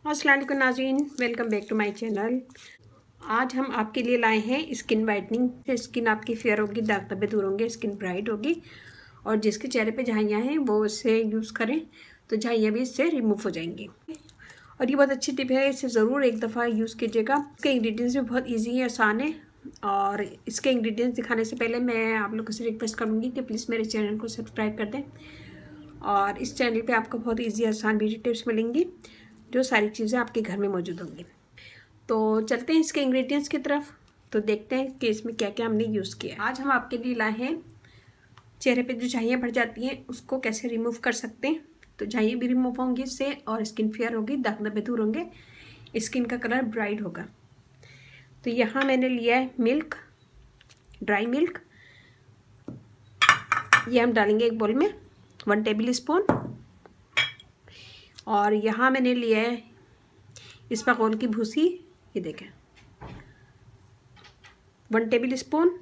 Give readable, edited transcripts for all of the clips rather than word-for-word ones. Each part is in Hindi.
अस्सलाम वालेकुम नाज़रीन, welcome back to my channel. आज हम आपके लिए लाए हैं स्किन वाइटनिंग से स्किन आपकी फेयर होगी, दाग धब्बे दूर होंगे, स्किन ब्राइट होगी और जिसके चेहरे पे झाइयाँ हैं वो इसे यूज़ करें तो झाइयाँ भी इससे रिमूव हो जाएंगी। और ये बहुत अच्छी टिप है, इसे ज़रूर एक दफ़ा यूज़ कीजिएगा। इसके इंग्रेडिएंट्स भी बहुत ईजी है, आसान है। और इसके इंग्रेडिएंट्स दिखाने से पहले मैं आप लोगों से रिक्वेस्ट करूँगी कि प्लीज़ मेरे चैनल को सब्सक्राइब कर दें। और इस चैनल पे आपको बहुत इजी आसान ब्यूटी टिप्स मिलेंगी, जो सारी चीज़ें आपके घर में मौजूद होंगी। तो चलते हैं इसके इंग्रेडिएंट्स की तरफ, तो देखते हैं कि इसमें क्या क्या हमने यूज़ किया। आज हम आपके लिए लाए हैं चेहरे पे जो झाइयाँ बढ़ जाती हैं उसको कैसे रिमूव कर सकते हैं। तो झाइयाँ भी रिमूव होंगी इससे और स्किन फेयर होगी, दाग धब्बे दूर होंगे, स्किन का कलर ब्राइट होगा। तो यहाँ मैंने लिया है मिल्क, ड्राई मिल्क। ये हम डालेंगे एक बोल में 1 टेबल स्पून। और यहाँ मैंने लिया है इसबगोल की भूसी, ये देखें 1 table spoon.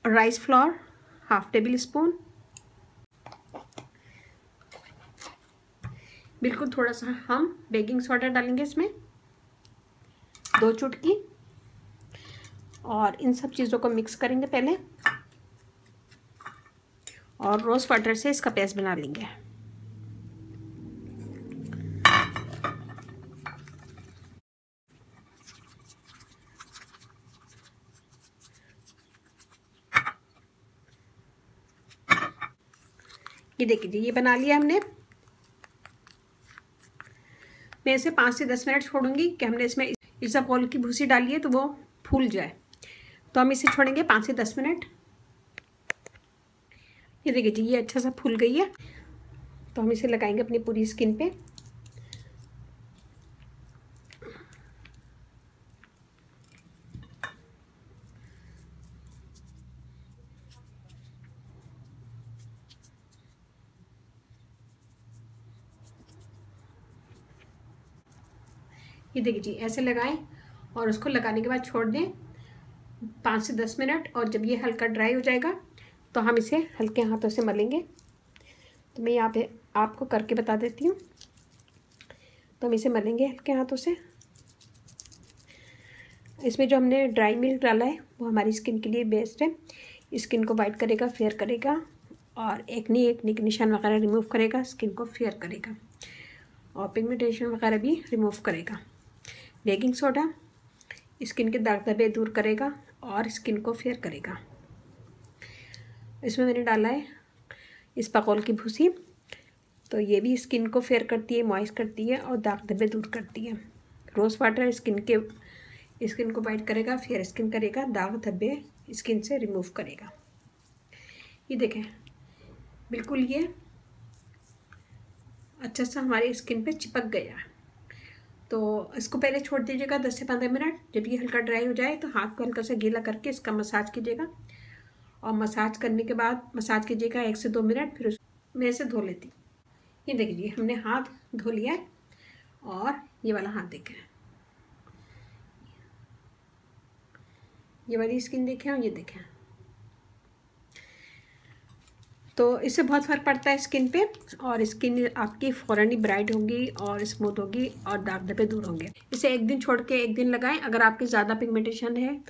Rice flour 1/2 table spoon. बिल्कुल थोड़ा सा हम बेकिंग सोडा डालेंगे इसमें, 2 चुटकी। और इन सब चीज़ों को मिक्स करेंगे पहले और रोज़ वाटर से इसका पेस्ट बना लेंगे। ये देखिए, ये बना लिया हमने। मैं इसे 5 से 10 मिनट छोड़ूंगी कि हमने इसमें इसबगोल की भूसी डाली है तो वो फूल जाए। तो हम इसे छोड़ेंगे 5 से 10 मिनट। ये देखिए जी, ये अच्छा सा फूल गई है। तो हम इसे लगाएंगे अपनी पूरी स्किन पे। ये देखिए जी, ऐसे लगाएं और उसको लगाने के बाद छोड़ दें 5 से 10 मिनट। और जब ये हल्का ड्राई हो जाएगा तो हम इसे हल्के हाथों से मलेंगे। तो मैं यहाँ पे आपको करके बता देती हूँ। तो हम इसे मलेंगे हल्के हाथों से। इसमें जो हमने ड्राई मिल्क डाला है वो हमारी स्किन के लिए बेस्ट है। स्किन को वाइट करेगा, फेयर करेगा और एक्ने के निशान वगैरह रिमूव करेगा, स्किन को फेयर करेगा और पिगमेंटेशन वगैरह भी रिमूव करेगा। बेकिंग सोडा स्किन के दाग धब्बे दूर करेगा और स्किन को फेयर करेगा। इसमें मैंने डाला है इसबगोल की भूसी, तो ये भी स्किन को फेयर करती है, मॉइस्ट करती है और दाग धब्बे दूर करती है। रोज़ वाटर स्किन को वाइट करेगा, फेयर स्किन करेगा, दाग धब्बे स्किन से रिमूव करेगा। ये देखें, बिल्कुल ये अच्छा सा हमारी स्किन पे चिपक गया। तो इसको पहले छोड़ दीजिएगा 10 से 15 मिनट। जब ये हल्का ड्राई हो जाए तो हाथ को हल्का सा गीला करके इसका मसाज कीजिएगा। और मसाज करने के बाद मसाज कीजिएगा 1 से 2 मिनट, फिर मैं इसे धो लेती हूँ। ये देख लीजिए, हमने हाथ धो लिया है और ये वाला हाथ देखें, ये वाली स्किन देखें और ये देखें। तो इससे बहुत फ़र्क पड़ता है स्किन पे और स्किन आपकी फ़ौरन ही ब्राइट होगी और स्मूथ होगी और दाग धब्बे दूर होंगे। इसे एक दिन छोड़ के एक दिन लगाएं। अगर आपकी ज़्यादा पिगमेंटेशन है,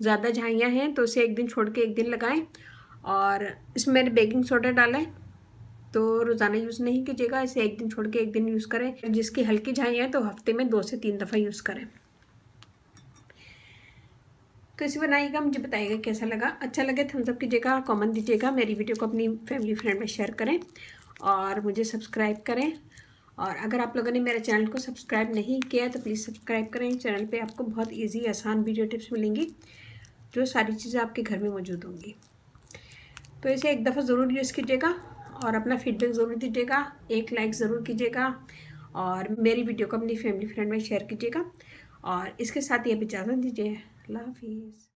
ज़्यादा झाइयाँ हैं, तो इसे एक दिन छोड़ के एक दिन लगाएं। और इसमें मैंने बेकिंग सोडा डाला है, तो रोज़ाना यूज़ नहीं कीजिएगा, इसे एक दिन छोड़ के एक दिन यूज़ करें। जिसकी हल्की झाइयाँ हैं तो हफ्ते में 2 से 3 दफ़ा यूज़ करें। तो इसे बनाइएगा, मुझे बताइएगा कैसा लगा। अच्छा लगे थम्स अप कीजिएगा, कमेंट दीजिएगा, मेरी वीडियो को अपनी फैमिली फ्रेंड में शेयर करें और मुझे सब्सक्राइब करें। और अगर आप लोगों ने मेरे चैनल को सब्सक्राइब नहीं किया तो प्लीज़ सब्सक्राइब करें। चैनल पे आपको बहुत इजी आसान वीडियो टिप्स मिलेंगी, जो सारी चीज़ें आपके घर में मौजूद होंगी। तो इसे एक दफ़ा ज़रूर यूज़ कीजिएगा और अपना फीडबैक ज़रूर दीजिएगा, एक लाइक ज़रूर कीजिएगा और मेरी वीडियो को अपनी फैमिली फ्रेंड में शेयर कीजिएगा। और इसके साथ ही अब इजाज़त दीजिए। अल्लाह हाफिज़।